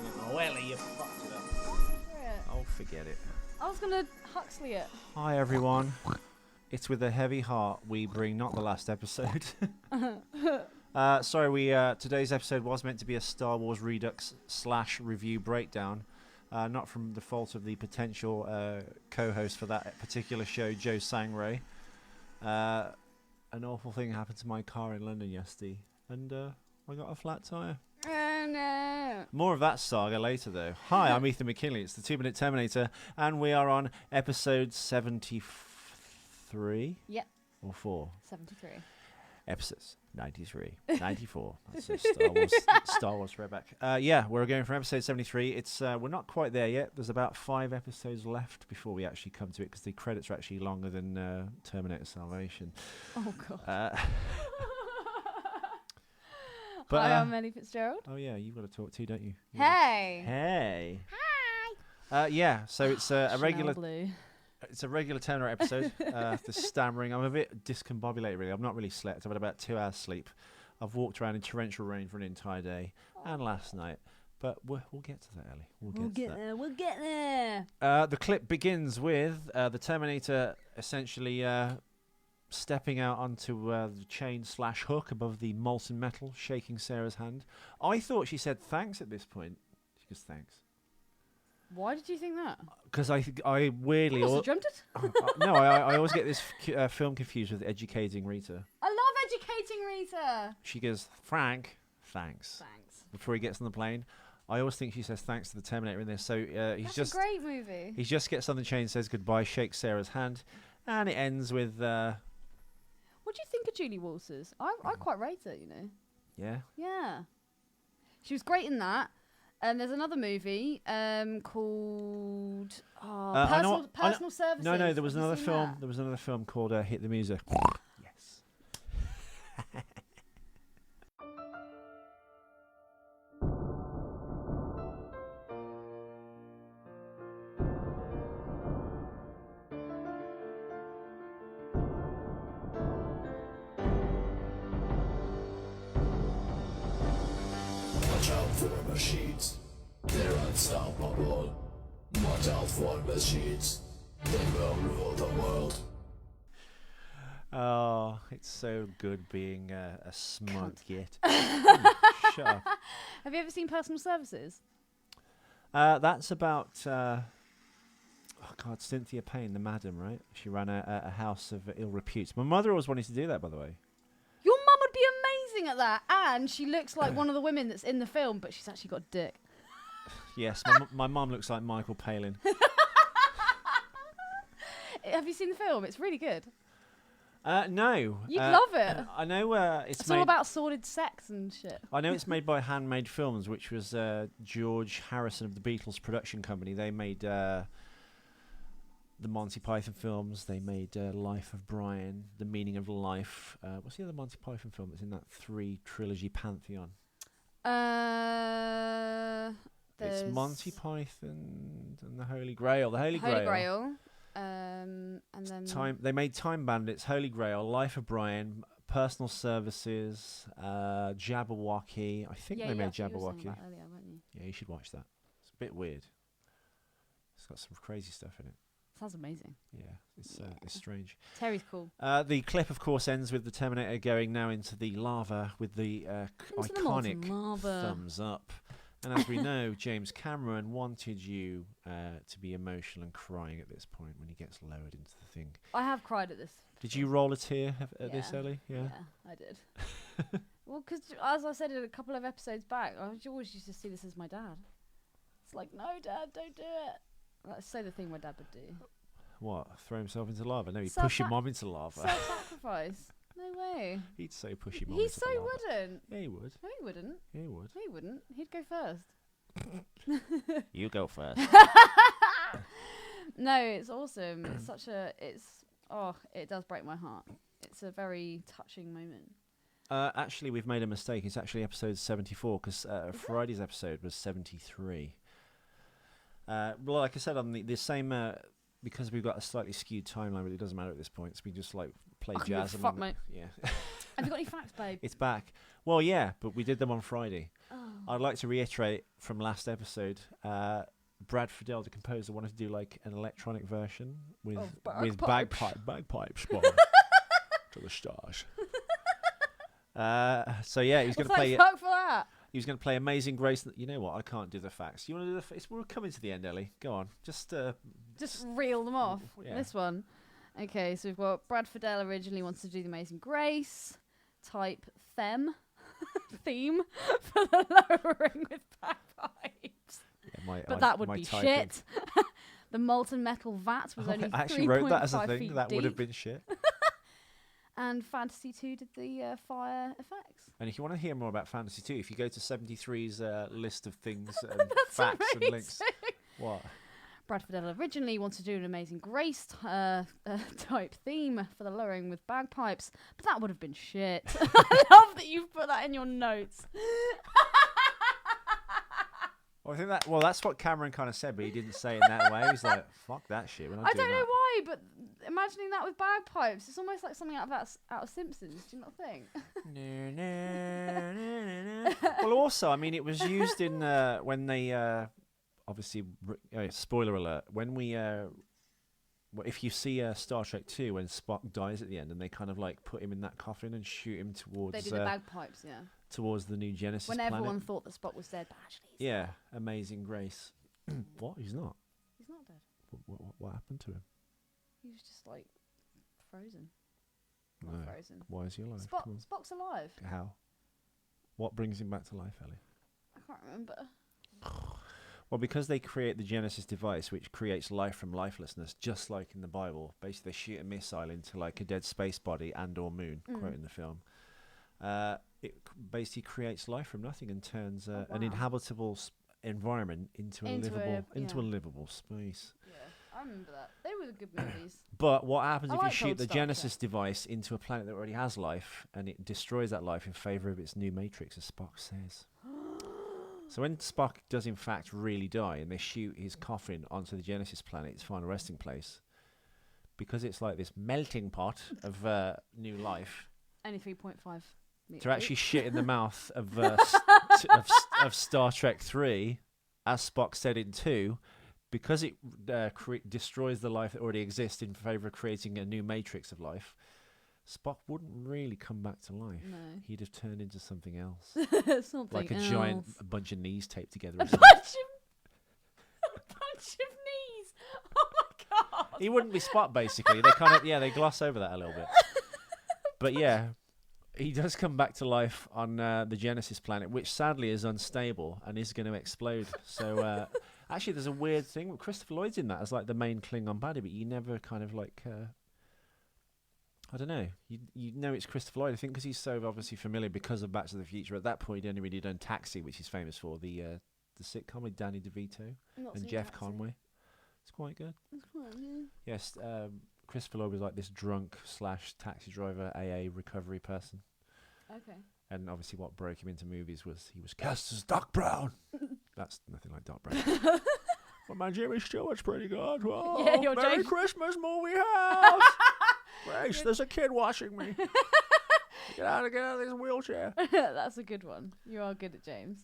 Oh, Ellie, you fucked it up. Oh, forget it. I was gonna Huxley it. Hi, everyone. It's with a heavy heart we bring not the last episode. Sorry, today's episode was meant to be a Star Wars Redux / review breakdown. Not from the fault of the potential co-host for that particular show, Joe Sangray. An awful thing happened to my car in London yesterday, and I got a flat tyre. Oh no. More of that saga later, though. Hi, I'm Ethan McKinley. It's the 2-Minute Terminator, and we are on episode 73? Yep. Or 4? 73. Episodes 93, 94. That's a Star Wars throwback. Yeah, we're going from episode 73. It's we're not quite there yet. There's about 5 episodes left before we actually come to it, because the credits are actually longer than Terminator Salvation. Oh god. But, Hi, I'm Ellie Fitzgerald. Oh yeah, you've got to talk too, don't you? Hey. Hey. Hi. Yeah, so it's a regular. Blue. It's a regular Terminator episode. The stammering. I'm a bit discombobulated, really. I've not really slept. I've had about 2 hours sleep. I've walked around in torrential rain for an entire day and last night. But we'll get to that, Ellie. We'll get there. We'll get there. The clip begins with the Terminator essentially stepping out onto the chain / hook above the molten metal, shaking Sarah's hand. I thought she said thanks at this point. She goes, thanks. Why did you think that? Because I weirdly... I must have dreamt it. No, I always get this film confused with Educating Rita. I love Educating Rita. She goes, Frank, thanks. Thanks. Before he gets on the plane. I always think she says thanks to the Terminator in this. So he's That's a great movie. He just gets on the chain, says goodbye, shakes Sarah's hand, and it ends with... What do you think of Julie Walters? I quite rate her, you know. Yeah? Yeah. She was great in that. There's another movie called Personal Services. No, there was another film. That? There was another film called Hit the Music. Yes. Watch out for machines, they're unstoppable. Watch out for machines, they will rule the world. Oh, it's so good being a smug git. Shut up. Have you ever seen Personal Services? That's about... Cynthia Payne, the madam, right? She ran a house of ill repute. My mother always wanted to do that, by the way. Your mum would be amazing at that, and she looks like one of the women that's in the film, but she's actually got a dick. Yes, my mum looks like Michael Palin. Have you seen the film? It's really good. No. You'd love it. I know It's all about sordid sex and shit. I know it's made by Handmade Films, which was George Harrison of the Beatles production company. They made the Monty Python films. They made Life of Brian, The Meaning of Life. What's the other Monty Python film that's in that 3 trilogy pantheon? It's Monty Python and the Holy Grail. The Holy Grail. And then They made Time Bandits, Holy Grail, Life of Brian, Personal Services, Jabberwocky. I think they made Jabberwocky. Earlier, weren't you? Yeah, you should watch that. It's a bit weird. It's got some crazy stuff in it. Sounds amazing. Yeah, it's strange. Terry's cool. The clip, of course, ends with the Terminator going now into the lava with the iconic thumbs up. And as we know, James Cameron wanted you to be emotional and crying at this point when he gets lowered into the thing. I have cried at this. Did you roll a tear at this, Ellie? Yeah, I did. Well, because as I said in a couple of episodes back, I always used to see this as my dad. It's like, no, Dad, don't do it. Let's say the thing my dad would do. What? Throw himself into lava? No, he'd push your mom into lava. Self-sacrifice. No way. He'd so push your mom He into lava. wouldn't. Yeah, he would. No, he wouldn't. Yeah, he would. No, he wouldn't. He'd go first. You go first. No, it's awesome. It's such a... it does break my heart. It's a very touching moment. Actually, we've made a mistake. It's actually episode 74, because Friday's episode was 73. Well, like I said, on the same... because we've got a slightly skewed timeline, but it doesn't matter at this point. So we just like play jazz. Fuck, mate. Yeah. Have you got any facts, babe? It's back. Well, yeah, but we did them on Friday. Oh. I'd like to reiterate from last episode. Brad Fiedel, the composer, wanted to do like an electronic version with bagpipes to the stars. So yeah, he's going to play. Fuck for that. He was going to play Amazing Grace. You know what? I can't do the facts. You want to do the facts? We're coming to the end, Ellie. Go on. Just reel them off. Yeah. This one. Okay, so we've got Brad Fiedel originally wants to do the Amazing Grace type theme for the lowering with bagpipes. Yeah, but that would be shit. The molten metal vat was only 3.5 I actually wrote that as a thing. Feet That deep. would have been shit. And Fantasy 2 did the fire effects. And if you want to hear more about Fantasy 2, if you go to 73's list of things and facts amazing. and links. What? Brad Fiedel originally wanted to do an Amazing Grace type theme for the lowering with bagpipes, but that would have been shit. I love that you've put that in your notes. Well, I think that's what Cameron kind of said, but he didn't say it in that way. He's like, "Fuck that shit." I don't know why, but imagining that with bagpipes, it's almost like something out of Simpsons. Do you not think? Well, also, I mean, it was used in when they obviously spoiler alert when we if you see Star Trek 2 when Spock dies at the end and they kind of like put him in that coffin and shoot him towards they do the bagpipes, yeah. Towards the new Genesis when planet. everyone thought that Spock was dead, but actually he's yeah, dead. Amazing Grace. What? He's not. He's not dead. What happened to him? He was just like frozen. No. Not frozen. Why is he alive? Spock's alive. How? What brings him back to life, Ellie? I can't remember. Well, because they create the Genesis device, which creates life from lifelessness, just like in the Bible. Basically, they shoot a missile into like a dead space body and/or moon, quoting the film. It basically creates life from nothing and turns an inhabitable environment into a livable space. Yeah, I remember that. They were the good movies. But what happens if you like shoot old the Star Genesis Trek. device into a planet that already has life, and it destroys that life in favour of its new matrix, as Spock says? So when Spock does in fact really die, and they shoot his coffin onto the Genesis planet, its final resting place, because it's like this melting pot of new life. Only 3.5 meters. To actually shit in the mouth of of Star Trek 3, as Spock said in 2, because it destroys the life that already exists in favour of creating a new matrix of life, Spock wouldn't really come back to life. No. He'd have turned into something else. Something Like a else. giant bunch of knees taped together. A or bunch something. of knees. Oh my god. He wouldn't be Spock, basically. They kind of, they gloss over that a little bit. But yeah, he does come back to life on the Genesis planet, which sadly is unstable and is going to explode. So actually, there's a weird thing. Christopher Lloyd's in that as like the main Klingon baddie, but you never kind of like... I don't know. You know it's Christopher Lloyd, I think, because he's so obviously familiar because of Back to the Future. At that point, he'd only really done Taxi, which he's famous for, the sitcom with Danny DeVito and Jeff Conway. It's quite good. It's quite good. Yes, Christopher Lloyd was like this drunk / taxi driver, AA recovery person. Okay. And obviously what broke him into movies was he was cast as Doc Brown. That's nothing like Doc Brown. But my Jimmy Stewart's pretty good. Oh, Yeah, you're Merry James. Christmas, movie house. Grace, there's a kid watching me. Get out of this wheelchair. That's a good one. You are good at James.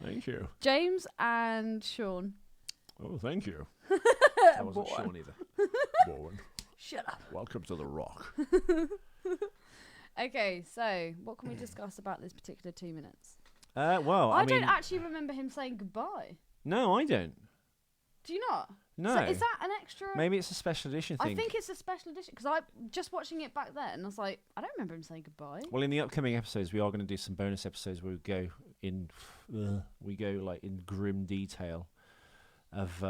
Thank you. James and Sean. Oh, thank you. That wasn't Boy. Sean either. Bowen. Shut up. Welcome to the Rock. Okay, so what can we discuss about this particular 2 minutes? Well, I I mean, don't actually remember him saying goodbye. no, I don't. Do you not? No. So is that an extra? Maybe it's a special edition thing. I think it's a special edition because I just watching it back then. I was like, I don't remember him saying goodbye. Well, in the upcoming episodes, we are going to do some bonus episodes where we go like in grim detail of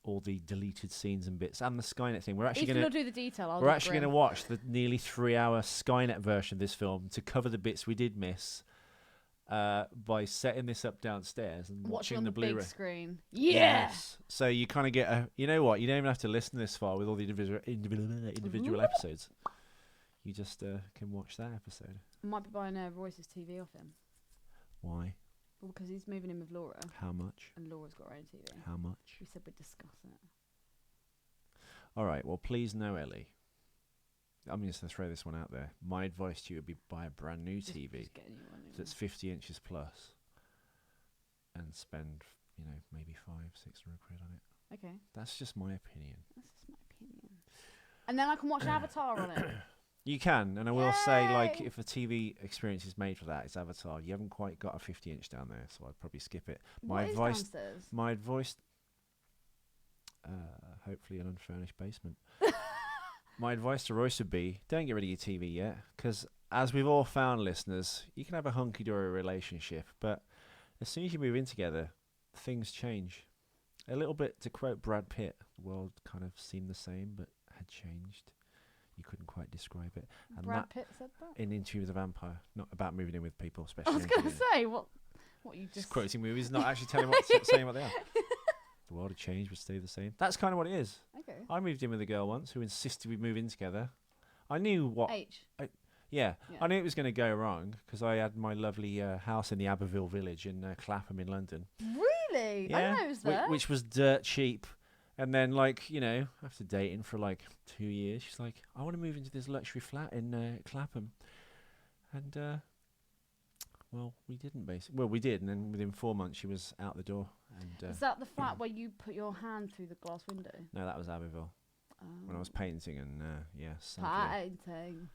all the deleted scenes and bits and the Skynet thing. We're actually If going you'll to do the detail, we're actually going to watch the nearly 3-hour Skynet version of this film to cover the bits we did miss. By setting this up downstairs and watching on the Blu-ray big screen. Yeah. So you kind of get a, you know what? You don't even have to listen this far with all the individual episodes. You just can watch that episode. I might be buying Royce's TV off him. Why? Well, because he's moving in with Laura, How much? and Laura's got her own TV. How much? We said we'd discuss it. All right. Well, please no, Ellie. I'm just going to throw this one out there. My advice to you would be buy a brand new TV Just get a new one. that's 50 inches plus. and spend, maybe 500-600 quid on it. Okay. That's just my opinion. That's just my opinion. And then I can watch Avatar on it. You can, and I will say, like, Yay! if a TV experience is made for that, it's Avatar. You haven't quite got a 50-inch down there, so I'd probably skip it. What is downstairs? My advice, hopefully an unfurnished basement. My advice to Royce would be, don't get rid of your TV yet, because as we've all found, listeners, you can have a hunky-dory relationship, but as soon as you move in together, things change. A little bit, to quote Brad Pitt, the world kind of seemed the same, but had changed. You couldn't quite describe it. And Brad Pitt said that? in Interview with a Vampire, not about moving in with people, I especially. was going to say, what you Just just... quoting movies, not actually telling saying what they are. The world had changed, but stay the same. That's kind of what it is. Okay. I moved in with a girl once who insisted we move in together. I knew what. Yeah, I knew it was going to go wrong because I had my lovely house in the Aberville village in Clapham in London. Really? Yeah, I didn't know it was there. which was dirt cheap. And then, after dating for 2 years, she's like, I want to move into this luxury flat in Clapham. And, well, we didn't basically. Well, we did, and then within 4 months, she was out the door. And Is that the flat where you put your hand through the glass window? no, that was Abbeville when I was painting, and Painting.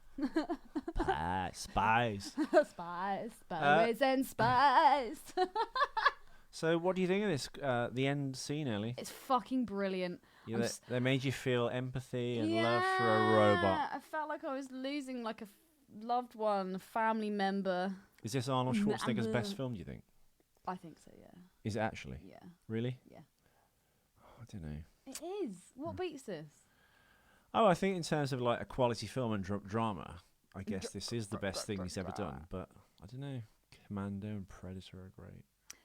spies. Spies. Berries and spies. So, what do you think of this? The end scene, Ellie? It's fucking brilliant. They made you feel empathy and love for a robot. I felt like I was losing like a loved one, a family member. Is this Arnold Schwarzenegger's best film, do you think? I think so, yeah. Is it actually? Yeah. Really? Yeah. I don't know. It is. What beats this? Oh, I think in terms of a quality film and drama, I guess this is the best thing he's ever done. But I don't know. Commando and Predator are great.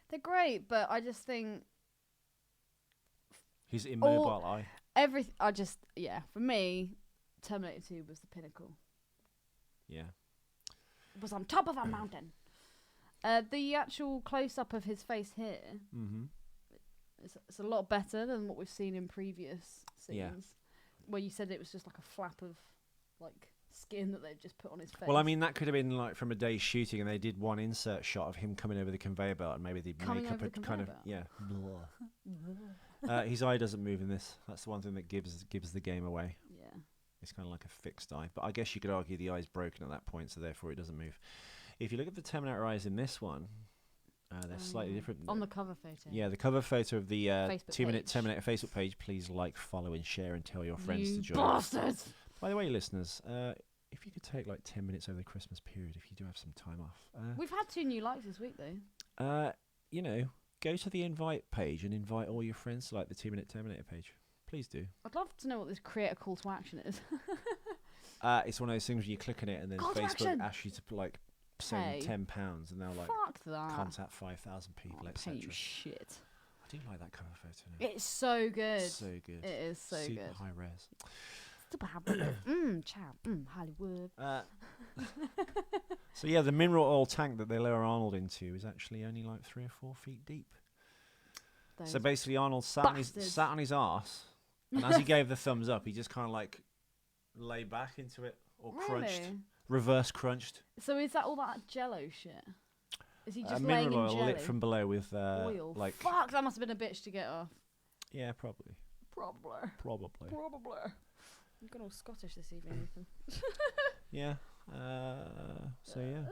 They're great, but I just think his immobile eye. For me, Terminator 2 was the pinnacle. Yeah. It was on top of a mountain. The actual close-up of his face here, it's a lot better than what we've seen in previous scenes, where you said it was just like a flap of skin that they've just put on his face. Well, I mean, that could have been from a day's shooting, and they did one insert shot of him coming over the conveyor belt, and maybe they'd make up a kind of his eye doesn't move in this. That's the one thing that gives the game away. Yeah, it's kind of like a fixed eye, but I guess you could argue the eye's broken at that point, so therefore it doesn't move. If you look at the Terminator eyes in this one, they're slightly different. On the cover photo. Yeah, the cover photo of the 2-minute page. Terminator Facebook page. Please follow, and share, and tell your friends to join. Bastards! By the way, listeners, if you could take 10 minutes over the Christmas period, if you do have some time off. We've had 2 new likes this week, though. Go to the invite page and invite all your friends to the 2-minute Terminator page. Please do. I'd love to know what this create a call to action is. It's one of those things where you click on it and then Facebook asks you to send £10, and they'll fuck that. contact 5,000 people, etc. Pay you shit. I do like that cover photo now. It's so good. So good. It is so Super good. high res. Super Hollywood. So yeah, the mineral oil tank that they lower Arnold into is actually only 3 or 4 feet deep. So basically, Arnold sat on his arse, and as he gave the thumbs up, he just kind of lay back into it, or crunched, reverse crunched. So is that all that Jello shit? Is he just mineral laying in oil jelly? lit from below with oil? Fuck, that must have been a bitch to get off. Yeah, probably. You've gone all Scottish this evening, Ethan. Yeah. So yeah.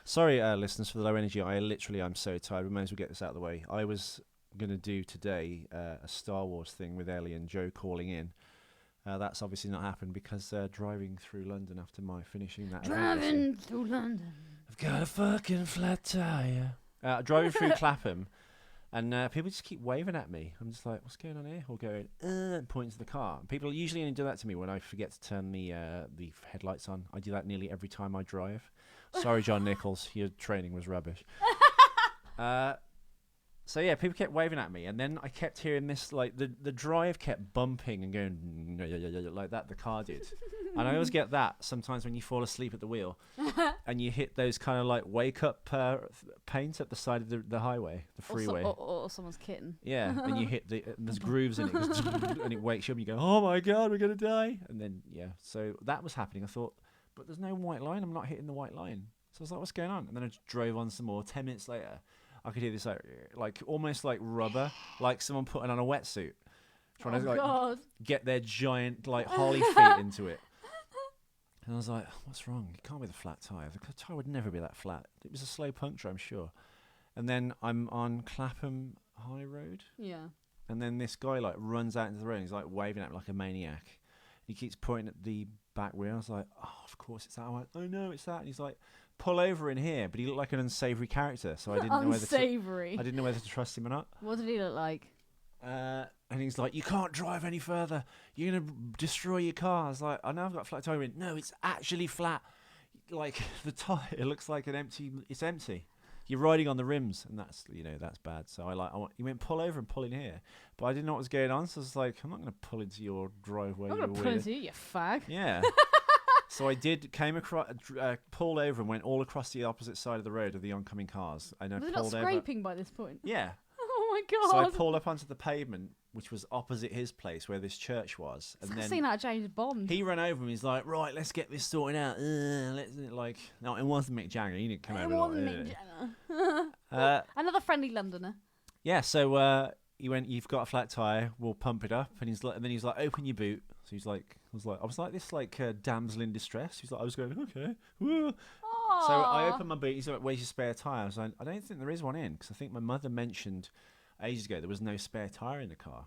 Sorry, listeners, for the low energy. I'm so tired. We may as well get this out of the way. I was going to do today a Star Wars thing with Ellie and Joe calling in. That's obviously not happened because driving through London after my finishing that. Driving through London. I've got a fucking flat tire. Driving through Clapham. And people just keep waving at me. I'm just like, what's going on here? Or going, and pointing to the car. And people usually only do that to me when I forget to turn the headlights on. I do that nearly every time I drive. Sorry, John Nichols, your training was rubbish. So yeah, people kept waving at me, and then I kept hearing this, the drive kept bumping and going like that. The car did, and I always get that sometimes when you fall asleep at the wheel, and you hit those kind of wake up paint at the side of the highway, the freeway, or someone's kitten. Yeah, and you hit there's grooves in it, and it wakes you up, and you go, oh my god, we're gonna die, and then so that was happening. I thought, but there's no white line. I'm not hitting the white line. So I was like, what's going on? And then I just drove on some more. 10 minutes later, I could hear this like almost like rubber, like someone putting on a wetsuit, trying to like God. get their giant like Holly feet into it. And I was like, what's wrong? It can't be the flat tyre. The tyre would never be that flat. It was a slow puncture, I'm sure. And then I'm on Clapham High Road. Yeah. And then this guy like runs out into the road. And he's like waving at me like a maniac. He keeps pointing at the back wheel. I was like, oh, of course it's that. I went, oh no, it's that. And he's like, pull over in here. But he looked like an unsavoury character, so I didn't know whether unsavoury. I didn't know whether to trust him or not. What did he look like? And he's like, you can't drive any further. You're going to destroy your car. I was like, I know I've got a flat tyre. He went, no, it's actually flat. Like, the tyre, it looks like it's empty. You're riding on the rims, and that's, that's bad. So he went, pull over and pull in here. But I didn't know what was going on, so I was like, I'm not going to pull into your driveway. I'm going to pull into you fag. Yeah. So I came across, pulled over and went all across the opposite side of the road of the oncoming cars. And I Was it pulled not over. scraping by this point? Yeah. Oh my God. So I pulled up onto the pavement, which was opposite his place where this church was. And I've then seen that James Bond. he ran over and he's like, right, let's get this sorted out. No, it wasn't Mick Jagger. He didn't come over. It wasn't Mick Jagger. Another friendly Londoner. Yeah, so he went, you've got a flat tyre, we'll pump it up. And then he's like, open your boot. So he's like, I was like this damsel in distress. He's like, I was going, okay. Woo. Aww. So I opened my boot. He's like, where's your spare tyre? I was like, I don't think there is one in, because I think my mother mentioned ages ago there was no spare tyre in the car.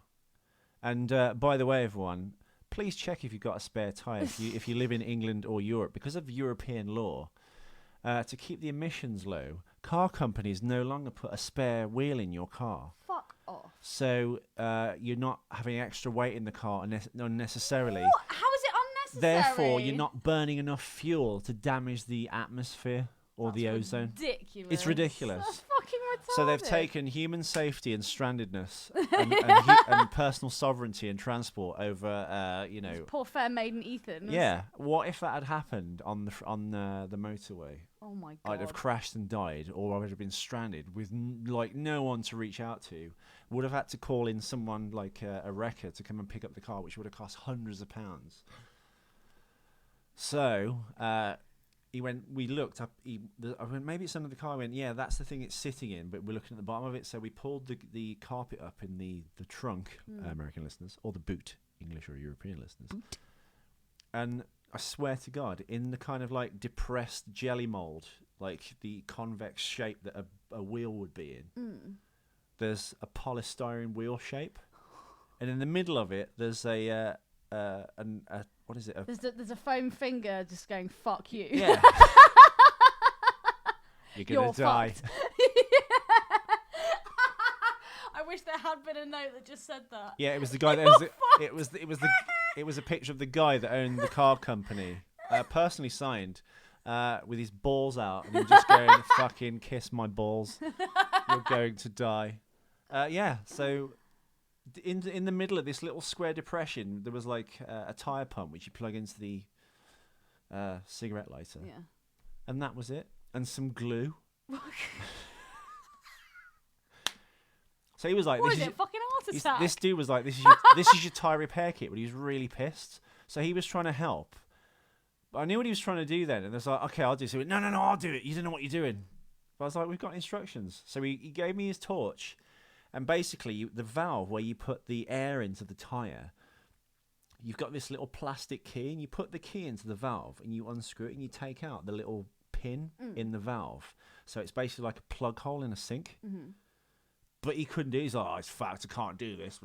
And by the way, everyone, please check if you've got a spare tyre if you live in England or Europe. Because of European law, to keep the emissions low, car companies no longer put a spare wheel in your car. Fuck off. So you're not having extra weight in the car unnecessarily. What? How is it unnecessary? Therefore, you're not burning enough fuel to damage the atmosphere or the ozone. Ridiculous. It's ridiculous. That's fucking retarded. So they've taken human safety and strandedness and personal sovereignty and transport over, Poor fair maiden Ethan. Yeah. What if that had happened on the motorway? Oh my God. I'd have crashed and died, or I would have been stranded with no one to reach out to. Would have had to call in someone like a wrecker to come and pick up the car, which would have cost hundreds of pounds. So we looked up. I went, maybe it's under the car. I went, yeah, that's the thing it's sitting in, but we're looking at the bottom of it. So we pulled the carpet up in the trunk, American listeners, or the boot, English or European listeners. Boot. And I swear to God, in the kind of like depressed jelly mold, like the convex shape that a wheel would be in, there's a polystyrene wheel shape, and in the middle of it, there's a what is it? There's a foam finger just going, fuck you. Yeah. You're gonna die. I wish there had been a note that just said that. Yeah, it was the guy that owns it was a picture of the guy that owned the car company, personally signed, with his balls out, and he was just going, fucking kiss my balls. You're going to die. Yeah, so in the middle of this little square depression, there was like a tyre pump which you plug into the cigarette lighter. Yeah. And that was it. And some glue. So he was like, what is it, fucking heart attack? This dude was like, this is your tyre repair kit, but he was really pissed. So he was trying to help. But I knew what he was trying to do then. And I was like, okay, I'll do it. So he went, no, I'll do it. You don't know what you're doing. But I was like, we've got instructions. So he gave me his torch. And basically, the valve where you put the air into the tyre, you've got this little plastic key, and you put the key into the valve, and you unscrew it, and you take out the little pin in the valve. So it's basically like a plug hole in a sink. Mm-hmm. But he couldn't do it. He's like, oh, it's fact, I can't do this.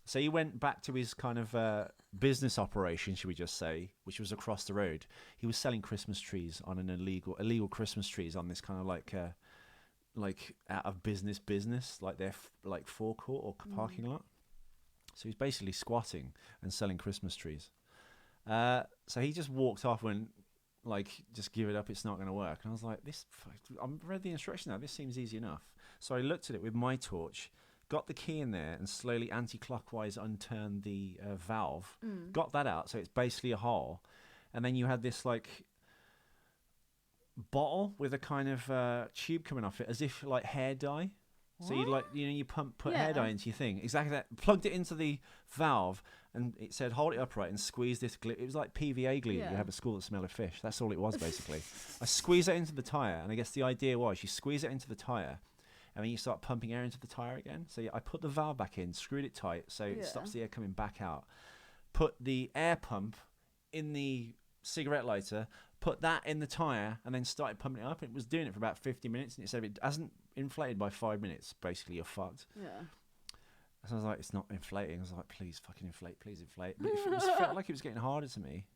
So he went back to his kind of business operation, should we just say, which was across the road. He was selling Christmas trees on an illegal Christmas trees on this kind of like out of business, like their like forecourt or parking lot. So he's basically squatting and selling Christmas trees. So he just walked off and just give it up. It's not going to work. And I was like, I read the instruction now. This seems easy enough. So I looked at it with my torch, got the key in there, and slowly anti-clockwise unturned the valve. Got that out. So it's basically a hole. And then you had this bottle with a kind of tube coming off it, as if like hair dye. What? So you put hair dye into your thing. Exactly that. Plugged it into the valve, and it said hold it upright and squeeze this glue. It was like PVA glue that Yeah. you have at school that smell of fish. That's all it was basically. I squeezed it into the tyre, and I guess the idea was you squeeze it into the tyre, and then you start pumping air into the tyre again. So I put the valve back in, screwed it tight so it stops the air coming back out. Put the air pump in the cigarette lighter, put that in the tyre, and then started pumping it up. It was doing it for about 50 minutes, and it said if it hasn't inflated by 5 minutes, basically you're fucked. Yeah. So I was like, it's not inflating. I was like, please fucking inflate, please inflate. But it felt like it was getting harder to me.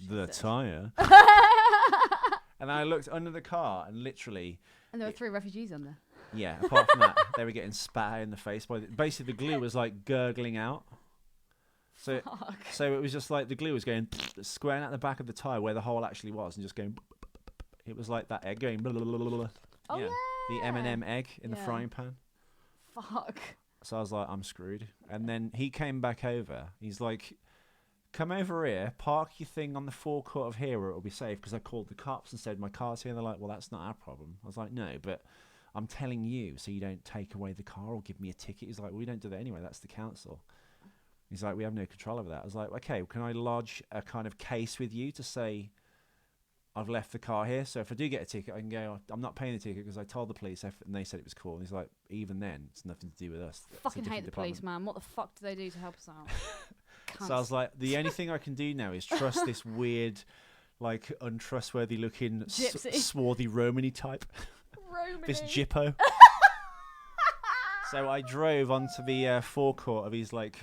The tyre. And then I looked under the car, and literally... And there were 3 refugees on there. Yeah, apart from that, they were getting spat in the face. Basically, the glue was like gurgling out. So it was just like the glue was going squaring out the back of the tyre where the hole actually was, and just going... It was like that egg going... Oh, yeah. The M&M egg in the frying pan. Fuck. So I was like, I'm screwed. And then he came back over. He's like, come over here, park your thing on the forecourt of here where it'll be safe. Because I called the cops and said, my car's here. And they're like, well, that's not our problem. I was like, no, but I'm telling you so you don't take away the car or give me a ticket. He's like, well, we don't do that anyway. That's the council. He's like, we have no control over that. I was like, okay, can I lodge a kind of case with you to say I've left the car here? So if I do get a ticket, I can go, I'm not paying the ticket because I told the police and they said it was cool. And he's like, even then, it's nothing to do with us. Fucking hate the police, man. What the fuck do they do to help us out? So I was like, the only thing I can do now is trust this weird, like, untrustworthy looking, swarthy Romany type. Romany. This Jippo. So I drove onto the forecourt of his, like,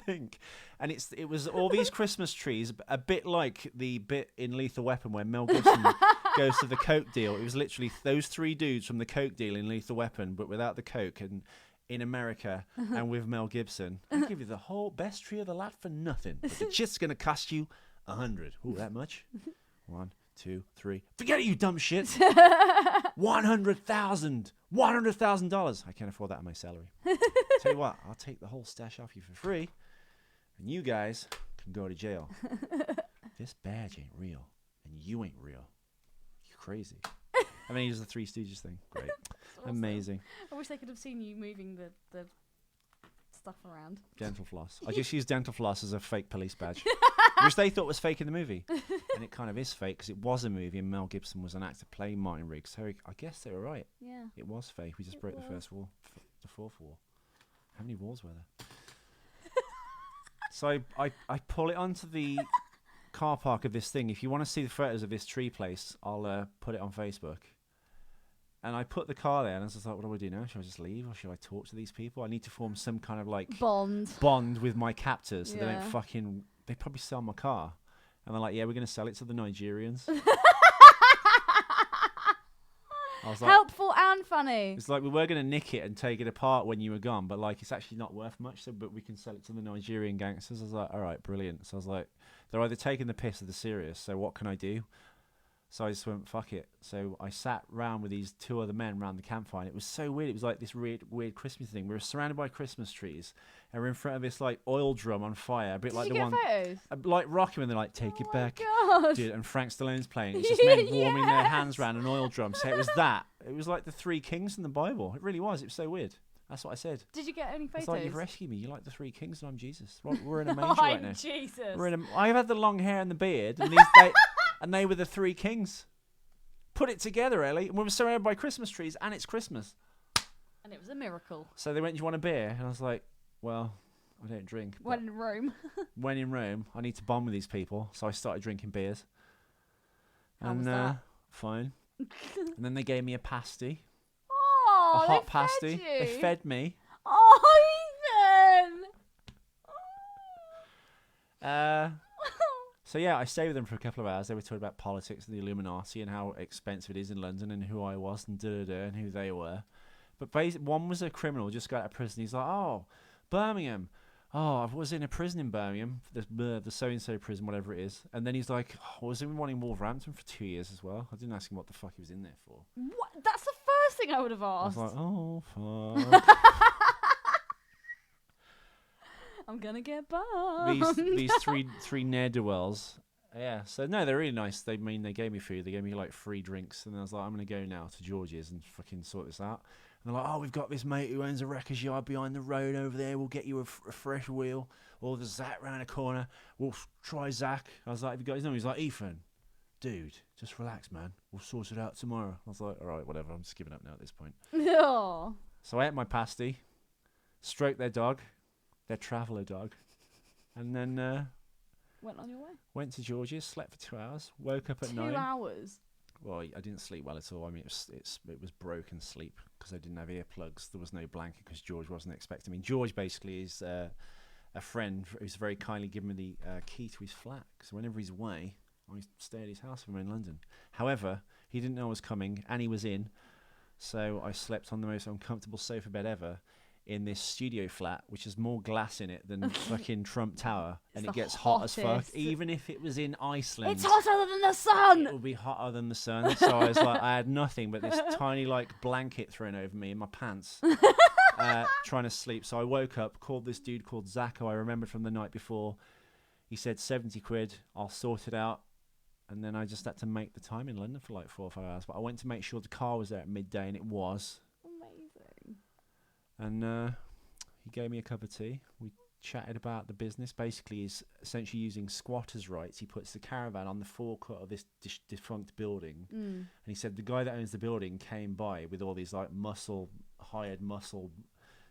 thing. And it was all these Christmas trees, a bit like the bit in Lethal Weapon where Mel Gibson goes to the Coke deal. It was literally those 3 dudes from the Coke deal in Lethal Weapon, but without the Coke and in America and with Mel Gibson. I'll give you the whole best tree of the lot for nothing. But the shit's going to cost you 100. Ooh, that much? 1, 2, 3. Forget it, you dumb shit. $100,000. I can't afford that on my salary. Tell you what, I'll take the whole stash off you for free, and you guys can go to jail. This badge ain't real, and you ain't real. You're crazy. And then he does the Three Stooges thing. Great. Awesome. Amazing. I wish they could have seen you moving the stuff around. Dental floss. I just used dental floss as a fake police badge, which they thought was fake in the movie. And it kind of is fake because it was a movie and Mel Gibson was an actor playing Martin Riggs. So I guess they were right. Yeah. It was fake. We just broke the first wall. The fourth wall. How many walls were there? So I pull it onto the car park of this thing. If you want to see the photos of this tree place, I'll put it on Facebook. And I put the car there, and I was just like, what do I do now? Should I just leave, or should I talk to these people? I need to form some kind of, like... Bond with my captors, so they don't fucking... They probably sell my car. And they're like, yeah, we're going to sell it to the Nigerians. I was like, helpful and funny. It's like, we were going to nick it and take it apart when you were gone, but, like, it's actually not worth much, but we can sell it to the Nigerian gangsters. I was like, all right, brilliant. So I was like, they're either taking the piss or they're serious, so what can I do? So I just went, fuck it. So I sat round with these 2 other men round the campfire. And it was so weird. It was like this weird Christmas thing. We were surrounded by Christmas trees, and we're in front of this like oil drum on fire, a bit like the one, photos? Like Rocky when they're like, "Take it back," God. dude. And Frank Stallone's playing. It's just men warming their hands around an oil drum. So it was that. It was like the 3 kings in the Bible. It really was. It was so weird. That's what I said. Did you get any photos? It's like, you've rescued me. You're like the 3 kings, and I'm Jesus. We're in a manger right now. Jesus. I've had the long hair and the beard, and they were the 3 kings. Put it together, Ellie. And we were surrounded by Christmas trees, and it's Christmas. And it was a miracle. So they went, do you want a beer? And I was like, well, I don't drink. When in Rome. When in Rome, I need to bond with these people. So I started drinking beers. How was that? Fine. And then they gave me a pasty. Oh, a hot they pasty. Fed you. They fed me. Oh, Ethan. So yeah, I stayed with them for a couple of hours. They were talking about politics and the Illuminati and how expensive it is in London and who I was and and who they were. But one was a criminal, just got out of prison. He's like, oh, Birmingham. Oh, I was in a prison in Birmingham, the so-and-so prison, whatever it is. And then he's like, oh, I was in one in Wolverhampton for 2 years as well. I didn't ask him what the fuck he was in there for. What? That's the first thing I would have asked. I was like, oh, fuck. I'm gonna get bombed. These three ne'er-do-wells. Yeah, so no, they're really nice. They gave me food. They gave me like free drinks, and I was like, I'm gonna go now to George's and fucking sort this out. And they're like, oh, we've got this mate who owns a wreckers yard behind the road over there. We'll get you a fresh wheel. "Oh, there's Zach round the corner. We'll try Zach." I was like, "Have you got his number?" He's like, "Ethan, dude, just relax, man. We'll sort it out tomorrow." I was like, "All right, whatever. I'm just giving up now at this point." Oh. So I ate my pasty, stroked their dog, their traveller dog, and then Went on your way. went to George's, slept for 2 hours, woke up at 9. 2 hours. Well, I didn't sleep well at all. I mean, it was broken sleep because I didn't have earplugs. There was no blanket because George wasn't expecting me. George basically is a friend who's very kindly given me the key to his flat. So whenever he's away, I stay at his house when I'm in London. However, he didn't know I was coming, and he was in. So I slept on the most uncomfortable sofa bed ever in this studio flat, which has more glass in it than fucking Trump Tower, and it gets hot as fuck. hottest. Even if it was in Iceland, It's hotter than the sun. it would be hotter than the sun. So I was like, I had nothing but this tiny like blanket thrown over me in my pants, trying to sleep. So I woke up, called this dude called Zach, who I remembered from the night before. He said 70 quid, I'll sort it out. And then I just had to make the time in London for like 4 or 5 hours. But I went to make sure the car was there at midday, and it was. Amazing. And he gave me a cup of tea. We chatted about the business. Basically, he's essentially using squatters' rights. He puts the caravan on the forecourt of this defunct building. And he said the guy that owns the building came by with all these like hired muscle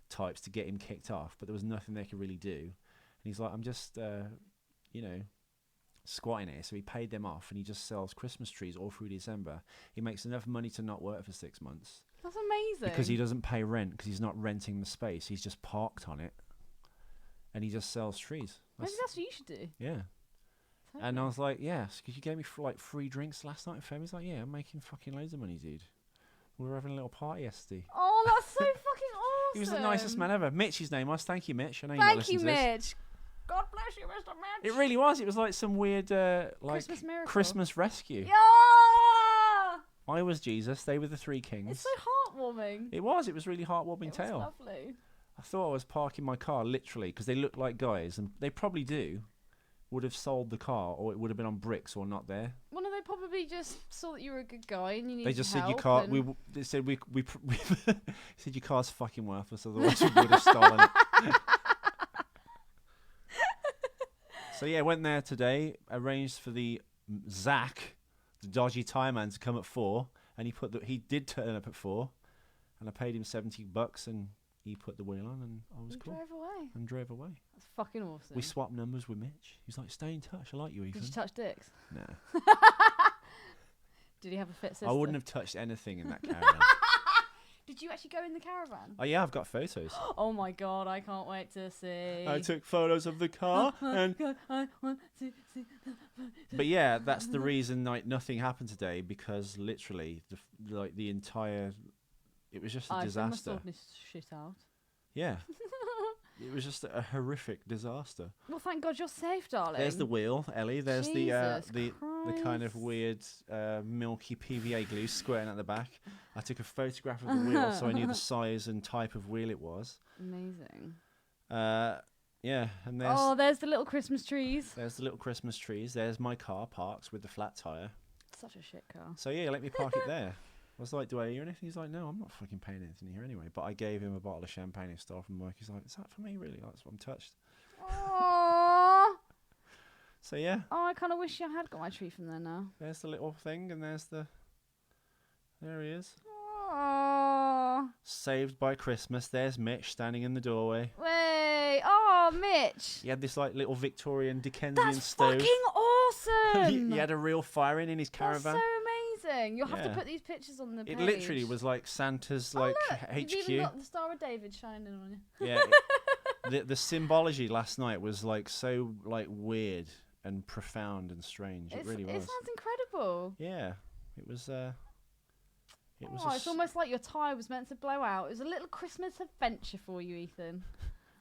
types to get him kicked off. But there was nothing they could really do. And he's like, I'm just, squatting here. So he paid them off, and he just sells Christmas trees all through December. He makes enough money to not work for 6 months. That's amazing. Because he doesn't pay rent, because he's not renting the space. He's just parked on it, and he just sells trees. Maybe that's what you should do. Yeah. And I was like, yes, because you gave me like free drinks last night. And He's like, yeah, I'm making fucking loads of money, dude. We were having a little party yesterday. Oh, that's so fucking awesome. He was the nicest man ever. Mitch, his name was. Thank you, Mitch. I know you Thank listen you, to this. Mitch. God bless you, Mr. Mitch. It really was. It was like some weird like Christmas miracle. Christmas rescue. Yeah. I was Jesus. They were the three kings. It's so heartwarming. It was. It was really heartwarming It tale. was lovely. I thought I was parking my car literally because they looked like guys, and they probably would have sold the car, or it would have been on bricks or not there. Well, no, they probably just saw that you were a good guy and you needed They just said help. your car. And They said we said your car's fucking worthless. Otherwise we would have stolen it. So yeah, went there today. Arranged for the Zach, the dodgy tire man, to come at 4, and he did turn up at 4, and I paid him $70, and he put the wheel on, and I was cool. Drove away. That's fucking awesome. We swapped numbers with Mitch. He's like, "Stay in touch. I like you, Ethan." Did you touch dicks? Nah. Did he have a fit sister? I wouldn't have touched anything in that caravan. Did you actually go in the caravan? Oh yeah, I've got photos. Oh my god, I can't wait to see. I took photos of the car, and God, I want to see. but yeah, that's the reason like nothing happened today, because literally the entire, it was just a disaster. Sort this shit out. Yeah. It was just a horrific disaster. Well, thank God you're safe, darling. There's the wheel, Ellie. There's Jesus the kind of weird milky PVA glue squirting at the back. I took a photograph of the wheel so I knew the size and type of wheel it was. Amazing. Yeah, and there's the little Christmas trees. There's the little Christmas trees. There's my car parked with the flat tire. Such a shit car. So yeah, let me park it there. I was like, do I hear anything? He's like, no, I'm not fucking paying anything here anyway. But I gave him a bottle of champagne and stuff from work. He's like, is that for me, really? That's what I'm touched. Aww. So yeah. Oh, I kind of wish I had got my tree from there now. There's the little thing, and there he is. Aww. Saved by Christmas. There's Mitch standing in the doorway. Wait. Oh, Mitch. He had this like little Victorian Dickensian That's stove. fucking awesome. He had a real fire in his caravan. That's so amazing. You'll have to Yeah. put these pictures on the page. It literally was like Santa's like Look, HQ. you've even got the Star of David shining on you. Yeah. The symbology last night was like so like weird and profound and strange. It really was. It sounds incredible. Yeah. It was It's almost like your tyre was meant to blow out. It was a little Christmas adventure for you, Ethan.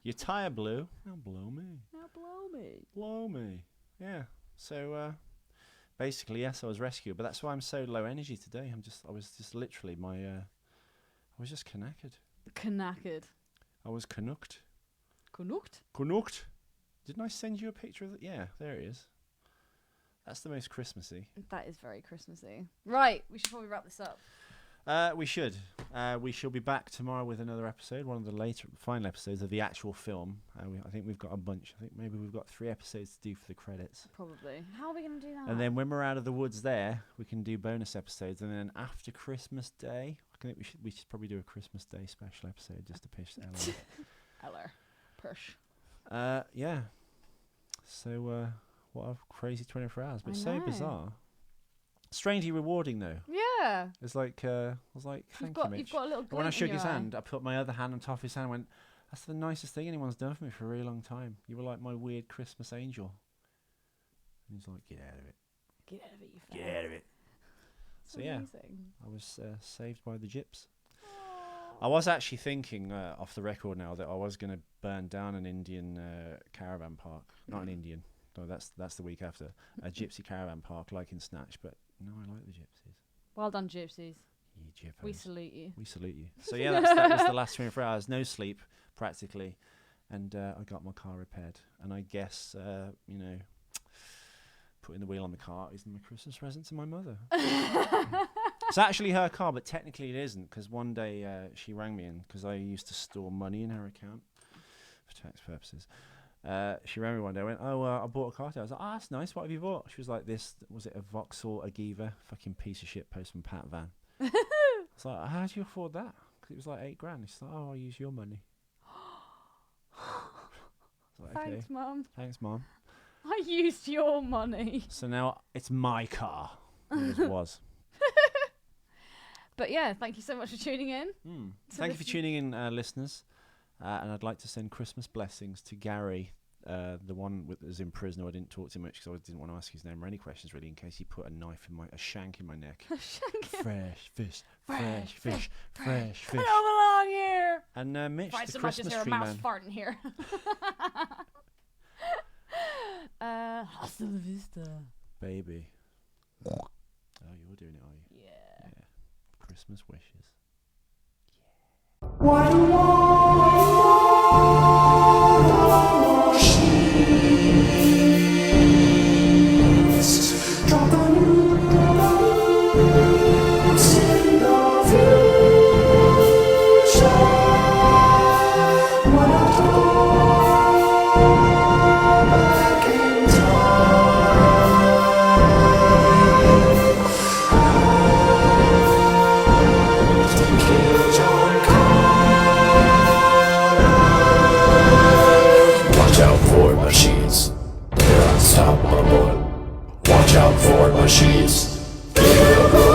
Your tyre blew. Now blow me. Now blow me. Blow me. Yeah. So basically, yes, I was rescued, but that's why I'm so low energy today. I was just literally I was just knackered. Knackered. I was canucked. Canucked? Didn't I send you a picture of it? Yeah, there it is. That's the most Christmassy. That is very Christmassy. Right, we should probably wrap this up. We should. We shall be back tomorrow with another episode, one of the later final episodes of the actual film. I think we've got a bunch. I think maybe we've got 3 episodes to do for the credits. Probably. How are we going to do that? And then when we're out of the woods there, we can do bonus episodes. And then after Christmas Day, I think we should probably do a Christmas Day special episode just to piss Ella off. Eller. Push. Yeah. So what a crazy 24 hours, but I so know. bizarre. Strangely rewarding though. Yeah. It's like I was like, thank you, Mitch. You've got a little And when I glint in shook your his eye. hand, I put my other hand on top of his hand and went, that's the nicest thing anyone's done for me for a really long time. You were like my weird Christmas angel. And he's like, get out of it. Get out of it, you fella. Get out of it. So yeah, Amazing. I was saved by the gyps. I was actually thinking off the record now that I was going to burn down an Indian caravan park. Not an Indian. No, that's the week after. A gypsy caravan park like in Snatch, but no, I like the gypsies. Well done, gypsies. You gyppos. We salute you. We salute you. So yeah, that was the last 24 hours. No sleep, practically. And I got my car repaired. And I guess, putting the wheel on the car is my Christmas present to my mother. It's actually her car, but technically it isn't, because one day she rang me in, because I used to store money in her account for tax purposes. She rang me one day and went, I bought a car today. I was like, that's nice. What have you bought? She was like, was it a Vauxhall Agiva? Fucking piece of shit postman Pat van. I was like, how do you afford that? Because it was like $8,000. She's like, I'll use your money. I was like, okay. Thanks, Mum. Thanks, Mum. I used your money. So now it's my car. It was. But yeah, thank you so much for tuning in. Thank you for tuning in, listeners. And I'd like to send Christmas blessings to Gary, the one that's in prison. I didn't talk too much because I didn't want to ask his name or any questions really, in case he put a shank in my neck. Fresh fish, fresh fish, fresh fish. I don't belong here. And Mitch, Right, the so much as Christmas hear a tree mouse man. farting here. Hasta la vista. Baby. Oh, you're doing it, are you? Yeah. Christmas wishes. Watch out for machines, they're unstoppable. Watch out for machines, they will go